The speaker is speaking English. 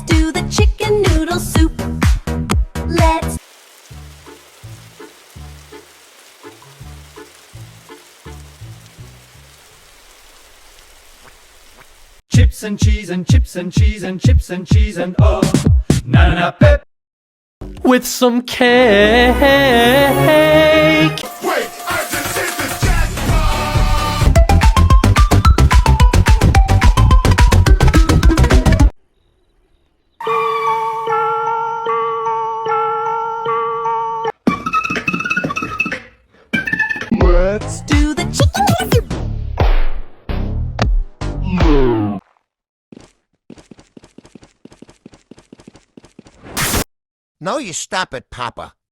do the chicken noodle soup. Let's Chips and cheese and chips and cheese and chips and cheese and oh, na na pep. With some cake. Wait, I just hit the jackpot! Let's do the chicken noodle soup. No, you stop it, Papa.